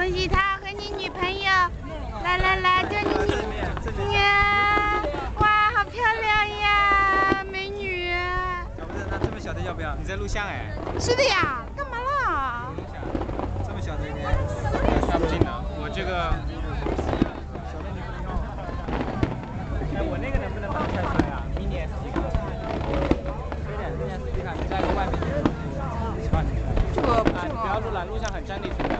恭喜他和你女朋友，来，就你呀，哇，好漂亮呀，美女。不是，那这么小的要不要？你在录像哎。是的呀，干嘛啦？录像，这么小的看不进的，我这个。小的你不能用。哎，我那个能不能把它拆出来啊 ？mini SD 卡。对的，mini SD 卡你在一个外面。这个不错。啊，你不要录了，录像很占内存的。